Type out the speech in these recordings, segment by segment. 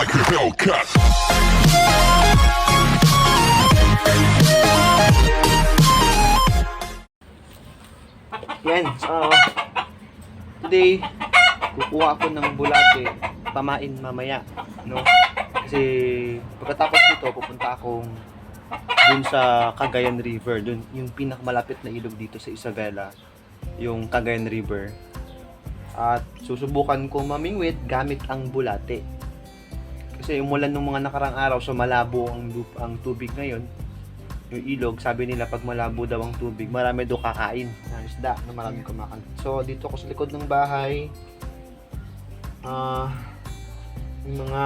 like a Hellcat. Yan, so today kukuha ako ng bulate, pamain mamaya, no? Kasi pagkatapos nito pupunta akong dun sa Cagayan River, dun yung pinakamalapit na ilog dito sa Isabela, yung Cagayan River. At susubukan ko mamingwit gamit ang bulate. Kasi umulan nung mga nakarang araw, so malabo ang tubig ngayon. Yung ilog, sabi nila pag malabo daw ang tubig, marami daw kakain ng isda na maraming kumakain. So dito ako sa likod ng bahay, yung mga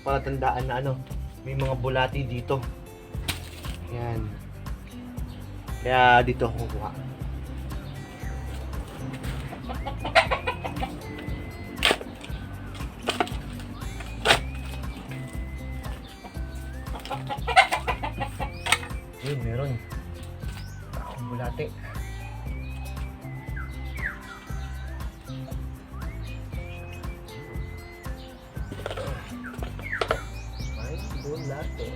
palatandaan na may mga bulati dito. Yan. Kaya dito ako kukuha. Ayun, meron akong bulate. May bulate.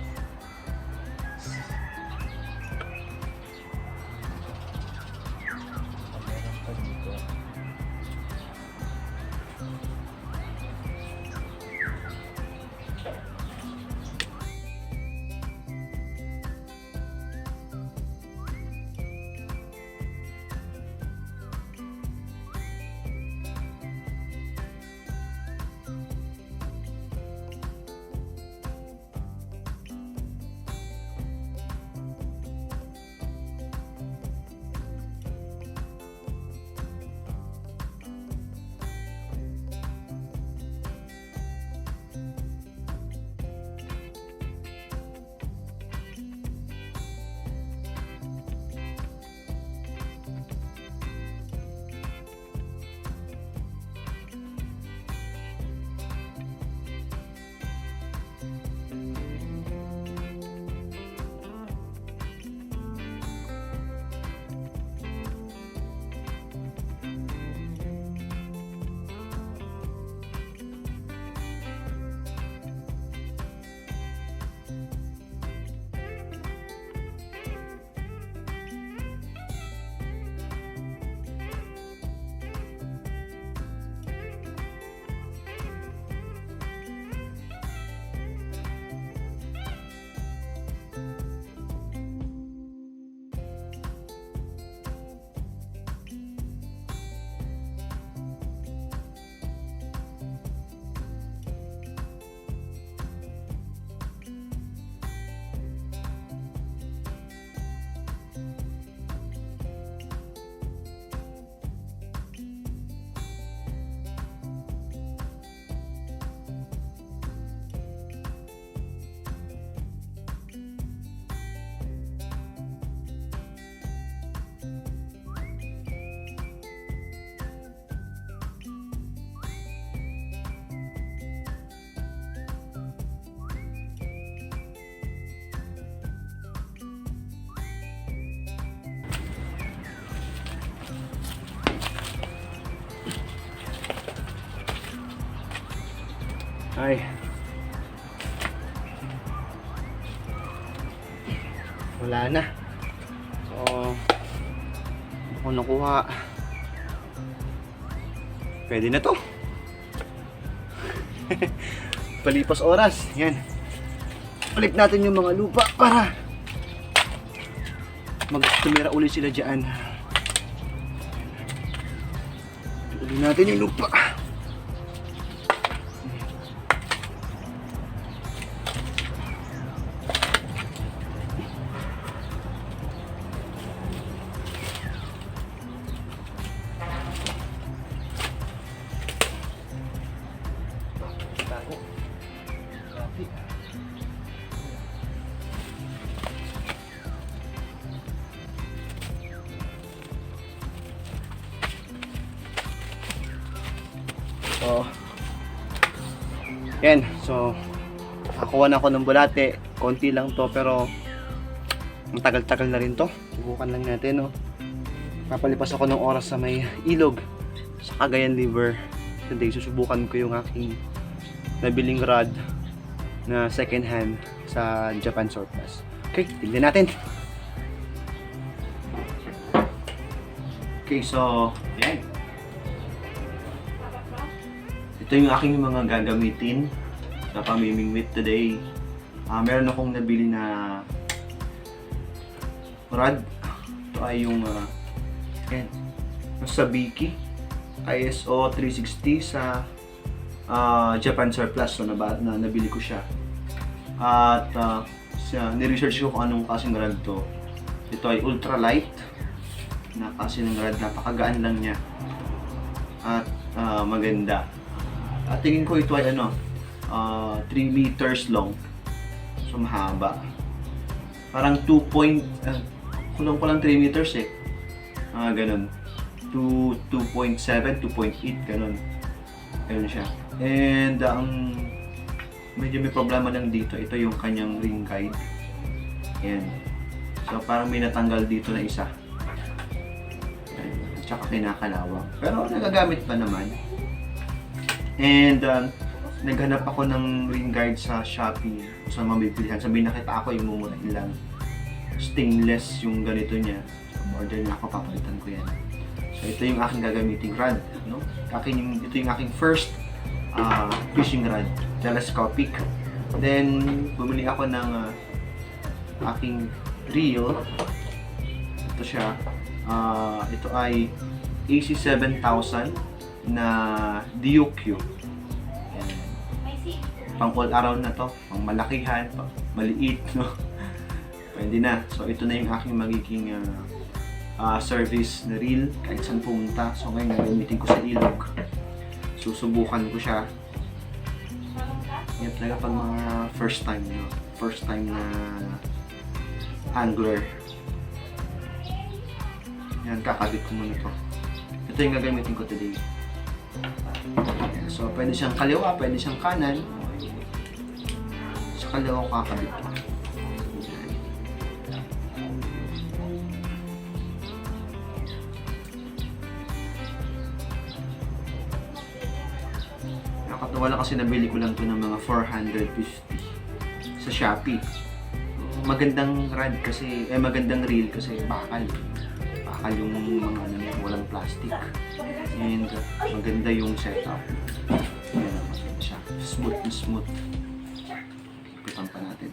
Meron pa dito. Ay. Wala na. So, ako nakuha. Pwede na to. Palipas oras. Yan. Balik natin yung mga lupa para magtumira ulit sila dyan. Balik natin yung lupa. So, yan. So, nakakuha na ako ng bulate. Konti lang to, pero ang tagal-tagal na rin to. Subukan lang natin, no. Papalipas ako ng oras sa may ilog sa Cagayan River. Today, susubukan ko yung aking nabiling rod na second hand sa Japan Surplus. Okay, tignan natin. Okay, so yan. Ito yung aking mga gagamitin sa pamimingwit today. Meron akong nabili na rod. Ito ay yung yan, sa Biki ISO 360 sa Japan Surplus. So nabili ko siya. At ni-research ko kung anong klaseng rod to. Ito ay ultralight na klase ng rod. Napakagaan lang niya. At maganda. At tingin ko ito ay 3 meters long. So mahaba. Parang 2.3 meters eh. Ganun. 2.7, 2.8, ganun. Ganun siya. And medyo may problema lang dito. Ito yung kanyang ring guide. Ayan. So parang may natanggal dito na isa. Ayan. Tsaka kinakalawang. Pero nagagamit pa naman. And naghanap ako ng ring guide sa Shopee. Sa mabibilihan. Sabi nakita ako yung mumurahin lang. Stainless yung ganito niya. So order na ako, papalitan ko yan. So ito yung aking gagamiting rod. No? Ito yung aking first fishing rod. Telescopic. Then bumili ako ng aking reel. Ito siya. Ito ay AC7000 na DUQ. Yan. Pang all around na to. Pang malakihan, pang maliit, no? Pwede na. So ito na yung aking magiging service na reel kahit saan pumunta. So ngayon gagamitin ko sa ilog. Susubukan ko siya. Yan talaga pag mga first time, no? First time na angler. Yan, kakabit ko muna to. Ito yung gagamitin ko today. Yan. So pwede siyang kaliwa, pwede siyang kanan. Sa kaliwa ko kakabit ko. Wala kasi nabili ko lang to ng mga 450 sa Shopee. Magandang rod kasi, magandang reel kasi bakal yung mga walang plastic. And maganda yung setup. Ayan, maganda siya. Smooth na smooth. Ipitan pa natin.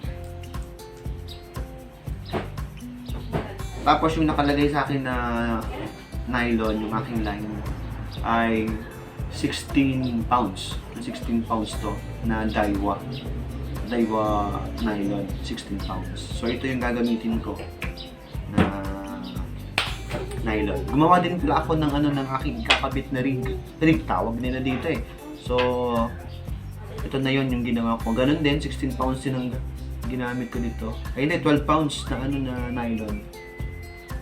Tapos yung nakalagay sa akin na nylon, yung aking line ay 16 pounds. 16 pounds to na Daiwa nylon, 16 pounds. So ito yung gagamitin ko na nylon. Gumawa din pala ako ng ng aking kakabit na rig tawag nila dito eh. So ito na yon yung ginawa ko. Ganun din, 16 pounds din ang ginamit ko dito. Ay hindi, 12 pounds na na nylon.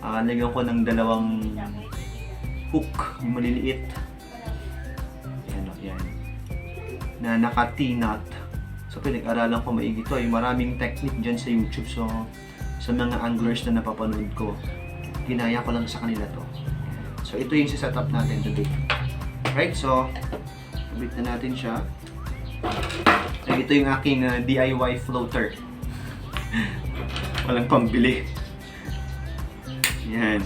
Lagyan ko ng dalawang hook, maliliit. Yan. Na naka-T-knot. So pinag-aralan ko maigi to. Yung maraming technique dyan sa YouTube. So sa mga anglers na napapanood ko, ginaya ko lang sa kanila to. So ito yung setup natin today. Right, so kabit na natin siya. So, ito yung aking DIY floater. Walang pambili. Yan.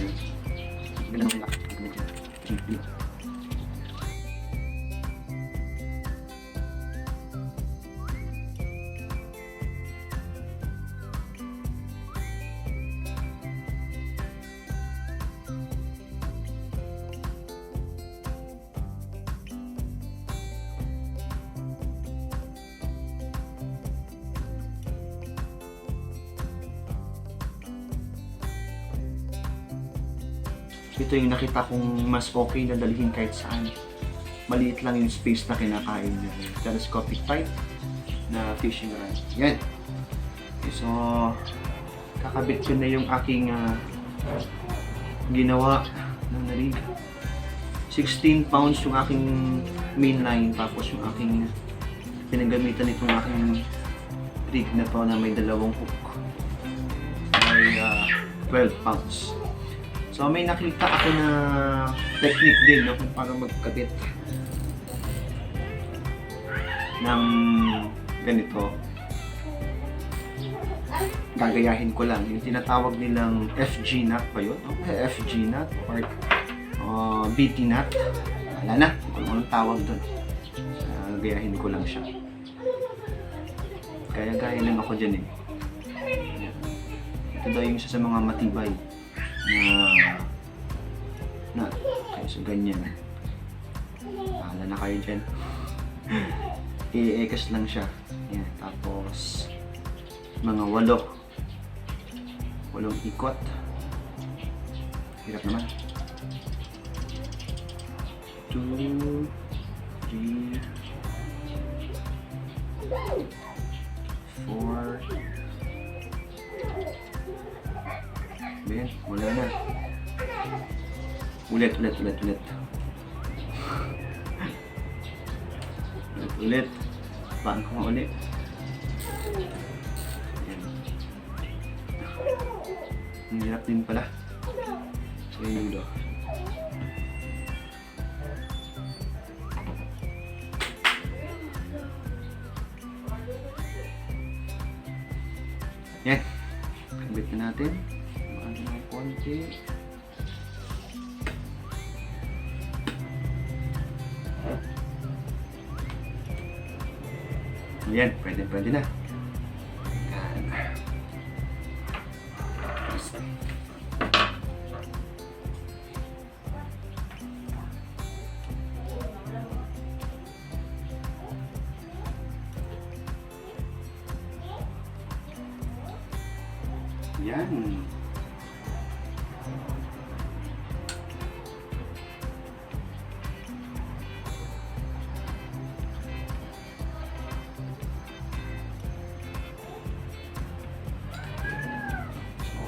Ito yung nakita kong mas okay na dalhin kahit saan. Maliit lang yung space na kinakain niya. Telescopic type na fishing rod. Yan. Okay, so, kakabit ko na yung aking ginawa ng narig. 16 pounds yung aking main line. Tapos yung aking pinagamitan itong aking rig na to na may dalawang hook. Ay 12 pounds. So may nakita ako na technique din, no, kung paano magkabit. ng ganito, gagayahin ko lang yung tinatawag nilang FG nut ba yun? FG nut or BT nut. Wala na, kung anong tawag doon. Gagayahin ko lang siya. Gaya-gaya lang ako dyan eh. Ito daw yung isa sa mga matibay na kaya so ganyan. Bahala na kayo dyan. I-ekas lang siya. Yan. Tapos mga 8 ikot. Hirap naman. 2 3 4. Ben, wala na. Ulit. Ulit. Paan ko nga ulit. Ayan. Ang hirap din pala. So, yun yun. Yan. Kabit na natin. Ano na konti. Yan. Pwede na. Yan. Yan.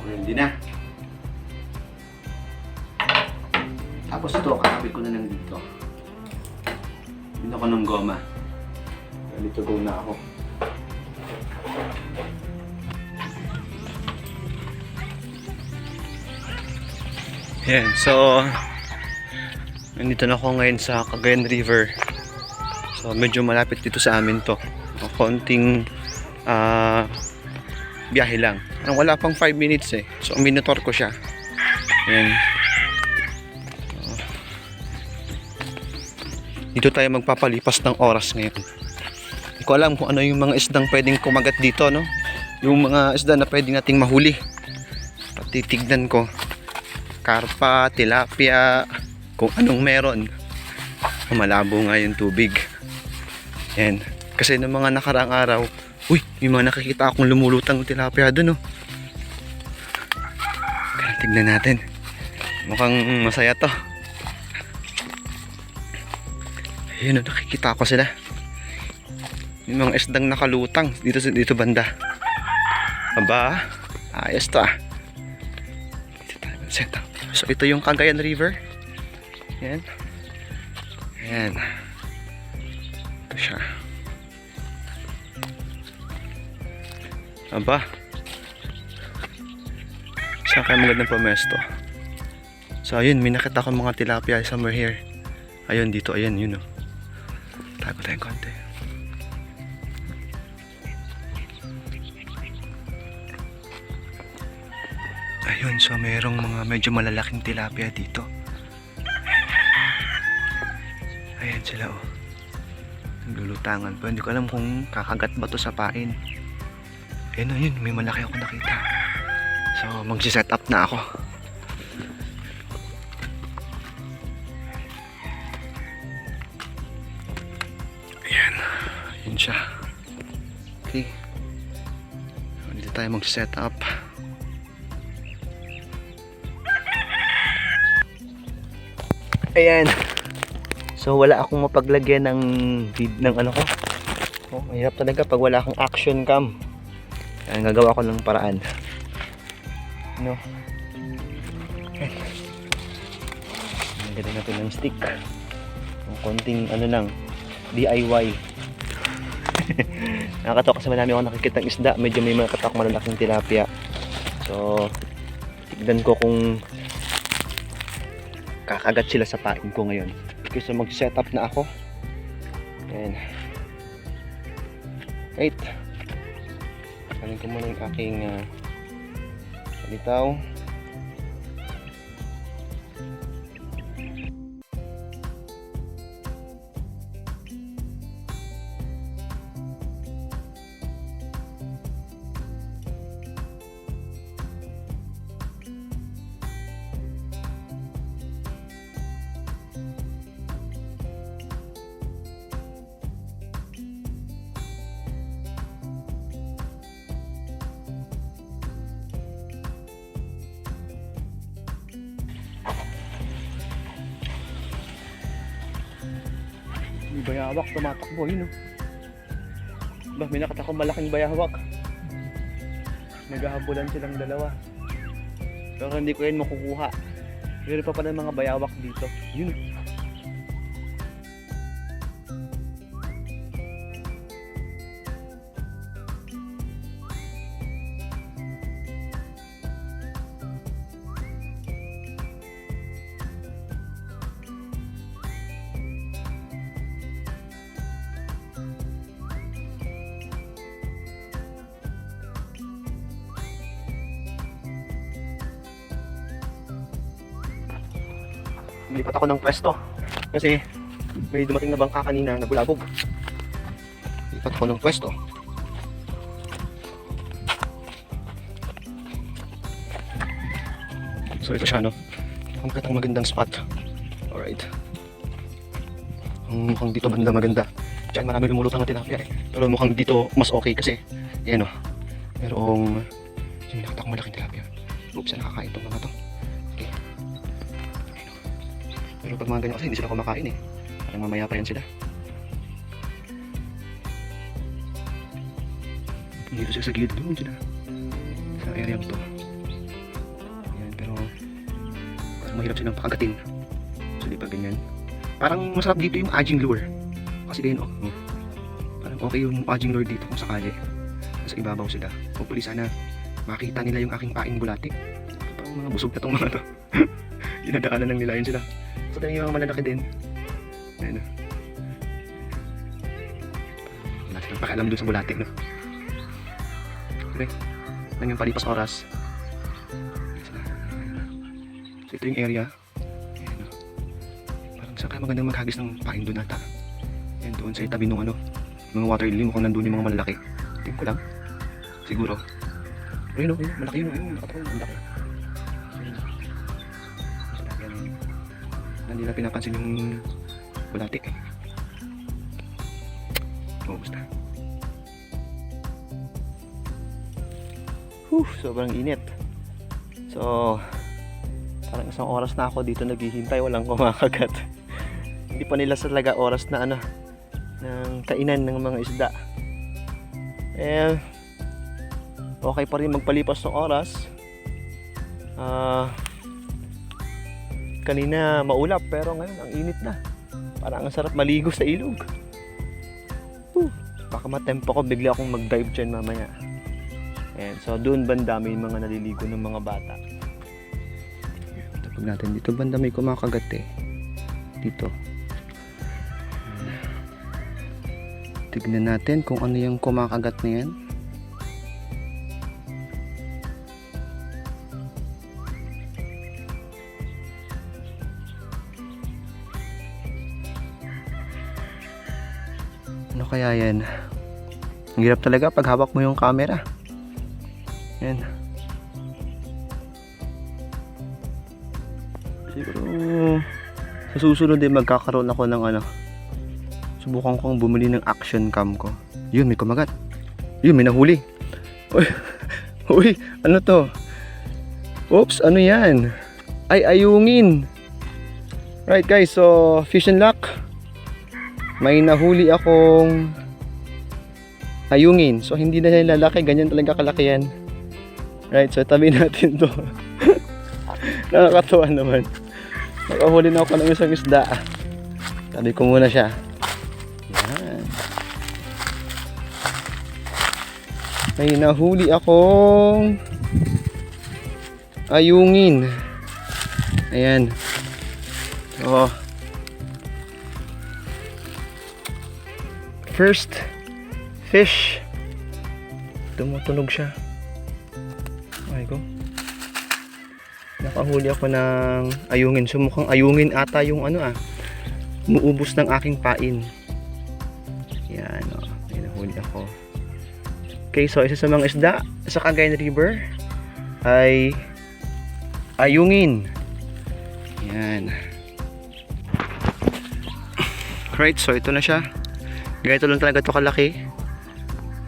Ready na. Tapos ito, kakabit ko na lang dito. Dito ko ng goma. Ready to go na ako. Yan, so nandito na ako ngayon sa Cagayan River. So medyo malapit dito sa amin to. Konting biyahe lang. Wala pang 5 minutes eh. So minotor ko siya. Yan. Dito tayo magpapalipas ng oras ngayon. Hindi ko alam kung ano yung mga isdang pwedeng kumagat dito, no? Yung mga isda na pwedeng nating mahuli. Patitignan ko. Karpa, tilapia, kung anong meron. Malabo nga yung tubig. Yan. Kasi ng mga nakaraang araw, uy, may mga nakikita akong lumulutang tilapia dun, oh. Kaya tignan natin. Mukhang masaya to. Ayun, oh, nakikita ko sila. Yung mga isdang nakalutang dito banda. Aba, ayos to ah. Set up. So ito yung Cagayan River. Yan. Yan. Ito siya. Aba. Saan kayo magandang pamesto? So ayun, may nakita ko mga tilapia somewhere here. Ayun dito, ayun, yun o. Tago tayong konti. Ayun, so mayroong mga medyo malalaking tilapia dito. Ayan sila oh. Naglulutangan pa. Hindi ko alam kung kakagat ba to sa pain. Ayun, ayun, may malaki ako nakita. So magsi-set up na ako. Ayan. Ayun siya. Okay. So, dito tayo magsi-set up. Ayan. So wala akong mapaglagyan ng ano ko. Oh, mahirap talaga pag wala akong action cam. Kaya gagawa ko ng paraan. No. Okay. Nagdala natin ng stick. Ang konting ano lang, DIY. Nakakatawa kasi marami ako nakikitang isda. Medyo may mga katak malalaking tilapia. So tignan ko kung kakagat sila sa pain ko ngayon. Okay, so mag-set up na ako. Ayan. Wait. Kanin ko muna yung aking palitaw. May bayawak tumatakbo, yun oh. Ba, may nakita ko malaking bayawak. Naghahabulan silang dalawa. Pero hindi ko yan makukuha. Meron pa pala mga bayawak dito. Yun. Lipat ako ng pwesto kasi may dumating na bangka kanina na bulabog. Lipat ako ng pwesto. So ito siya, no? Ang magandang spot. Alright. Mukhang dito banda maganda. Diyan marami lumulutang na tilapia eh. Pero mukhang dito mas okay kasi yan o. Merong nakita ko malaking tilapia. Oops, nakakain itong mga to. Pero pag mga ganyan kasi hindi sila kumakain eh. Parang mamaya pa yan sila. Dito sila sa gilid doon sila. Sa area to. Ayan, pero parang mahirap silang pakagatin. So di pa ganyan. Parang masarap dito yung aging lure. Kasi din oh. Parang okay yung aging lure dito kung sakali. Nasa ibabaw sila. Hopefully sana makita nila yung aking paing bulati. Parang mga busog na tong mga to. Dinadaanan lang nila yun sila. So tayo yung mga malalaki din. Ayan o. Wala silang pakialam dun sa bulati, no? Okay. Lang yung palipas oras. So ito yung area. Ayan o. Parang saan kaya magandang maghagis ng pain doon ata. Ayan doon sa itabi nung ano. Mga water lily, mukhang nandun yung mga malalaki. Tingin ko lang. Siguro. Pero yun o, malaki yun o. Nakatawa, malaki. Hindi nila pinapansin yung bulati. Basta. Sobrang init. So, parang isang oras na ako dito naghihintay, walang kumakagat. Hindi pa nila talaga oras na ano, ng kainan ng mga isda. Eh, okay pa rin magpalipas ng oras. Kanina maulap pero ngayon ang init na. Parang ang sarap maligo sa ilog. Baka matempo ko bigla akong mag-dive dyan mamaya. And so doon banda may mga naliligo ng mga bata. Tapos natin dito banda may kumakagat eh. Dito. Tignan natin kung ano yung kumakagat na yan. Ano kaya yan? Ang hirap talaga pag hawak mo yung camera. Yan. Siguro sa susunod din magkakaroon ako ng ano. Subukan kong bumili ng action cam ko. Yun, may kumagat. Yun, may nahuli. Uy, uy, ano to? Oops, ano yan? Ay, ayungin. Right guys, so fish and luck. May nahuli akong ayungin. So hindi na yan lalaki, ganyan talaga kalaki yan. Right, so tabi natin to. Nakakatuwa naman. Nakahuli na ako ng isang isda. Tabi ko muna siya. Yan. May nahuli akong ayungin. Ayan. So first fish Tumutunog siya. Ay ko. Nakahuli ako ng ayungin. So mukhang ayungin ata yung umuubos ng aking pain. Yan o. May nahuli ako. Okay, so isa sa mga isda sa Cagayan River ay ayungin. Yan. Right, so ito na siya. Ganito lang talaga ito kalaki.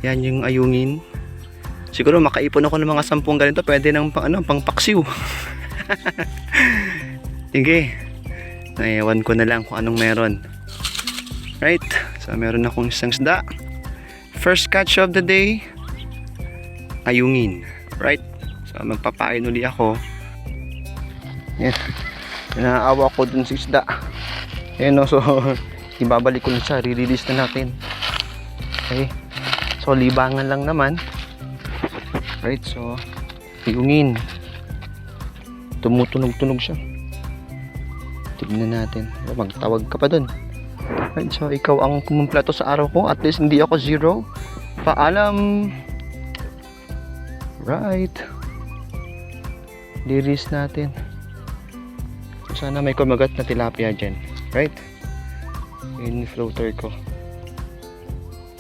Yan yung ayungin. Siguro makaipon ako ng mga 10 ganito. Pwede ng pang paksiw. Sige. Naiwan ko na lang kung anong meron. Right, so meron akong isang isda. First catch of the day, ayungin. Right, so magpapain uli ako. Yes, naawa ko dun sa isda. Ayan o, so ibabalik ko na siya, re-release na natin. Okay, so libangan lang naman. Right, so ayungin. Tumutunog-tunog siya. Tignan natin. Magtawag ka pa dun. Right, so ikaw ang kumumpleto sa araw ko. At least hindi ako zero. Paalam. Right. Liris natin. So, sana may kumagat na tilapia dyan. Right. Yun yung floater ko.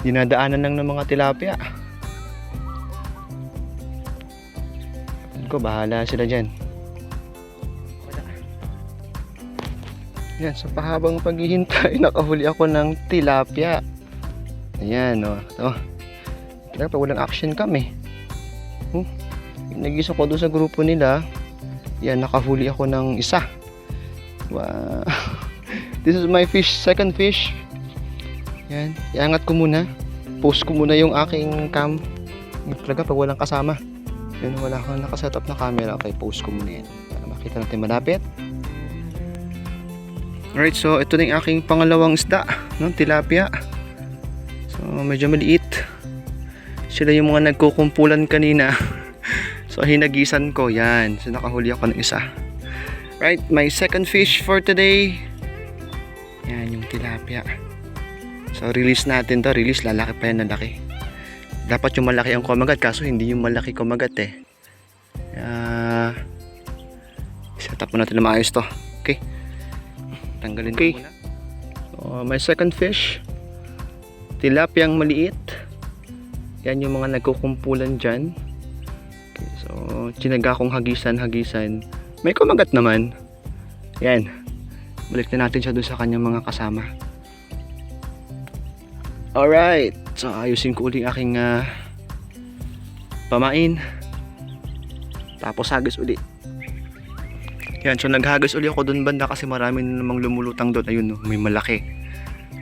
Dinadaanan lang ng mga tilapia. Ko, bahala sila dyan. Yan, sa pahabang paghihintay, nakahuli ako ng tilapia. Ayan, o. Ito. Tilapia, walang action kami. Nag-isa ko doon sa grupo nila. Yan, nakahuli ako ng isa. Wow. This is my fish, second fish. Yan, iangat ko muna. Post ko muna yung aking cam. Yung talaga, pag walang kasama. Yan, wala akong nakasetup na camera. Okay, post ko muna yan. Para makita natin malapit. Alright, so ito na yung aking pangalawang isda, no? Tilapia. So medyo maliit. Sila yung mga nagkukumpulan kanina. So hinagisan ko, yan. So nakahuli ako ng isa. Right, my second fish for today. Yan yung tilapia. So release natin to, release, lalaki pa yan, lalaki. Dapat yung malaki ang kumagat, kaso hindi yung malaki kumagat eh. Set up mo natin na maayos to. Okay. Tanggalin ko muna. So, my second fish, tilapiang maliit. Yan yung mga nagkukumpulan dyan. Okay, so chinaga kong hagisan. May kumagat naman. Yan, balik na natin siya doon sa kanyang mga kasama. Alright, so ayusin ko ulit aking pamain. Tapos hagis ulit. Yan, so naghagis ulit ako doon banda kasi marami na namang lumulutang doon. Ayun, no, may malaki.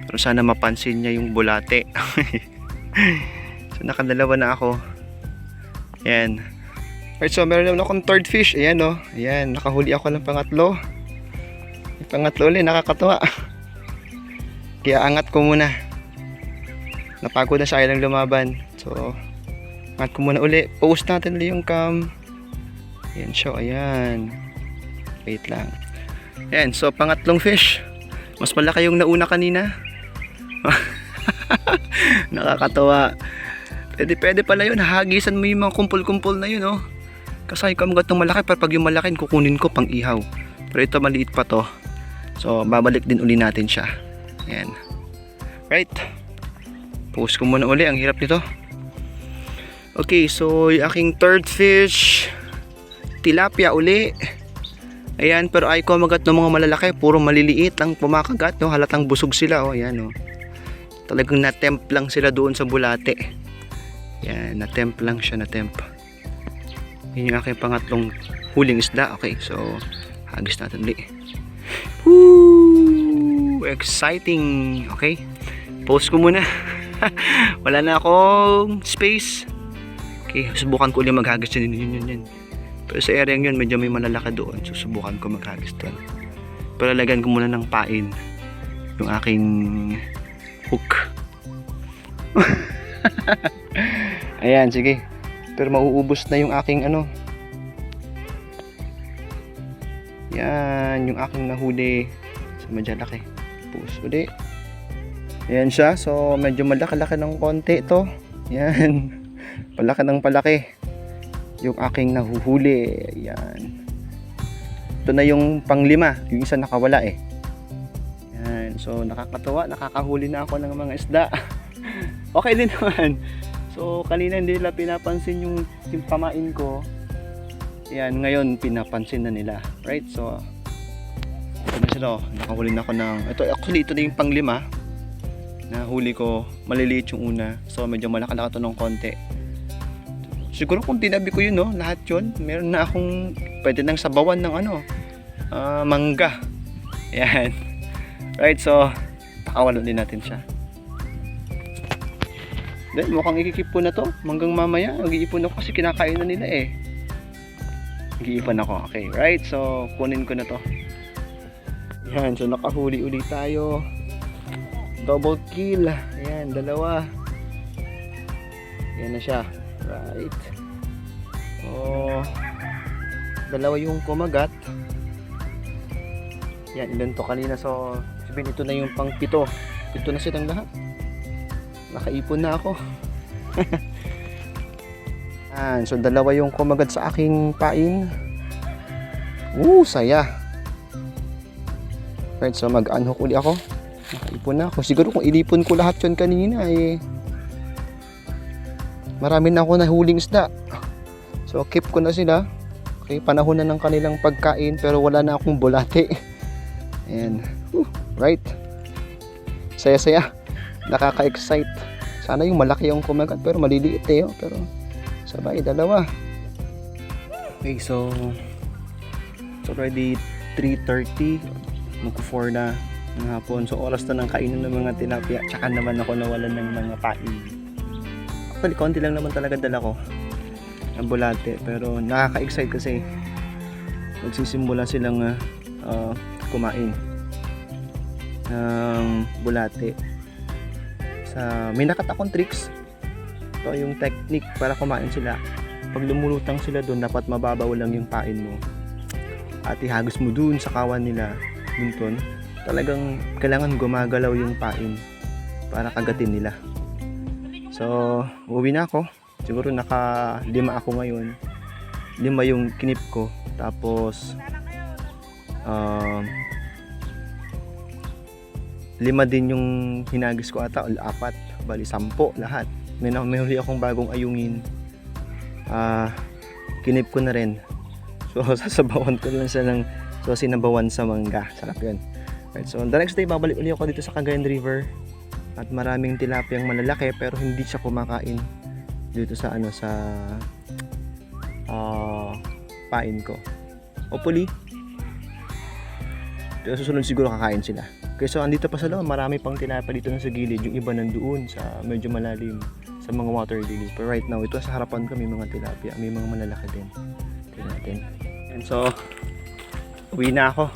Pero sana mapansin niya yung bulate. So nakadalawa na ako. Yan. Alright, so meron naman akong third fish. Ayan, no. Ayan, nakahuli ako ng pangatlo. Yung pangatlo ulit, nakakatuwa. Kaya angat ko muna. Napagod na siya, lang lumaban. So angat ko muna ulit. Post natin ulit yung cam. Ayan siya, ayan. Wait lang. Ayan, so pangatlong fish. Mas malaki yung nauna kanina. Nakakatawa. Pwede pala yun. Hagisan mo yung mga kumpul-kumpul na yun, oh. Kasi kamagat ng malaki. Pero pag yung malaki, kukunin ko pang ihaw. Pero ito maliit pa to. So babalik din uli natin siya. Ayan. Right. Post ko muna uli. Ang hirap nito. Okay, so yung aking third fish, tilapia uli. Ayan, pero ay kumagat ng mga malalaki, puro maliliit ang pumakagat, no? Halatang busog sila, oh, ayan, oh. Talagang na-temp lang sila doon sa bulate. Ayan, na-temp lang siya, na-temp. Yun yung aking pangatlong huling isda. Okay, so hagis natin ulit. Woo! Exciting. Okay, post ko muna. Wala na akong space. Okay, subukan ko ulit maghagis yun. Pero sa area yun, medyo may malalaki doon. Susubukan ko maghagis doon. Pero lagyan ko muna ng pain yung aking hook. Ayan, sige. Pero mauubos na yung aking yan, yung aking nahuli. So medyo laki. Push ulit. Ayan siya. So medyo malaki-laki ng konti ito. Yan. Palaki ng palaki yung aking nahuhuli. Ayan. Ito na yung panglima. Yung isa nakawala eh. Ayan. So nakakatawa. Nakakahuli na ako ng mga isda. Okay din naman. So kanina hindi nila pinapansin yung pamain ko. Ayan. Ngayon pinapansin na nila. Right? So ito na sila. Nakahuli na ako ng... Ito na yung panglima. Nahuli ko. Maliliit yung una. So medyo malaki-laki ito ng konti. Siguro kung tinabi ko yun, no, lahat yun, meron na akong pwede nang sabawan ng mangga. Ayan. Right, so pakawalan din natin siya. Then, mukhang ikikipon na to. Hanggang mamaya, mag-iipon ako kasi kinakain na nila eh. Mag-iipon ako. Okay, right, so kunin ko na to. Ayan, so nakahuli ulit tayo. Double kill. Ayan, dalawa. Ayan na siya. Right. Oh, dalawa yung kumagat. Yan, ilan to kanina. So, sabihin ito na yung pang pito. Pito na silang lahat. Nakaipon na ako. Yan, so dalawa yung kumagat sa aking pain. Saya. Right, so mag-unhook uli ako. Nakaipon na ako. Siguro kung ilipon ko lahat yun kanina eh, marami na ako nahuling isda. So keep ko na sila. Okay, panahon na ng kanilang pagkain pero wala na akong bulate. Ayan. Right. Saya-saya. Nakaka-excite. Sana yung malaki yung kumagat pero maliliit eh. Pero sabay, dalawa. Okay, so it's already 3:30. Magko-4 na ng hapon. So oras na ng kainan ng mga tilapia. Tsaka naman ako nawalan ng mga pain. Actually, konti lang naman talaga dala ko ang bulate, pero nakaka-excite kasi magsisimula silang kumain ng bulate. May nakatakong tricks. Ito yung technique para kumain sila. Pag lumulutang sila doon, dapat mababaw lang yung pain mo at ihagos mo doon sa kawan nila. Doon, talagang kailangan gumagalaw yung pain para kagatin nila. So, uwi na ako. Siguro naka 5 ako ngayon. 5 yung kinip ko. Tapos 5 din yung hinagis ko ata. 4. Bali 10 lahat. May huli akong bagong ayungin. Kinip ko na rin. So, sasabawan ko lang siya ng sinabawan sa mangga. Sarap yun. Right, so, the next day, babalik ulit ako dito sa Cagayan River. At maraming tilapiyang malalaki pero hindi siya kumakain dito sa pain ko. Hopefully susunod siguro kakain sila. Okay, so andito pa sa loob, marami pang tilapia dito na sa gilid. Yung iba nandoon sa medyo malalim sa mga water lilies. But right now, ito sa harapan ko may mga tilapia, may mga malalaki din. Tingnan natin. And so uwi na ako.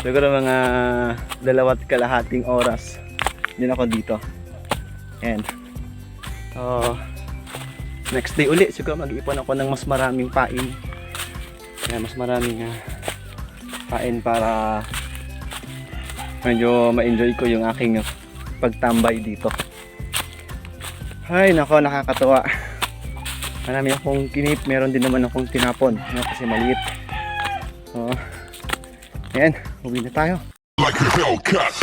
Siguro mga 2.5 oras din ako dito. And next day uli siguro mag-iipon ako ng mas maraming pain. Mas maraming pain para medyo ma-enjoy ko yung aking pagtambay dito. Ay nako, nakakatuwa. Marami akong kinip, meron din naman akong tinapon kasi maliit. Ayan, uwi na tayo. Like a Hellcat.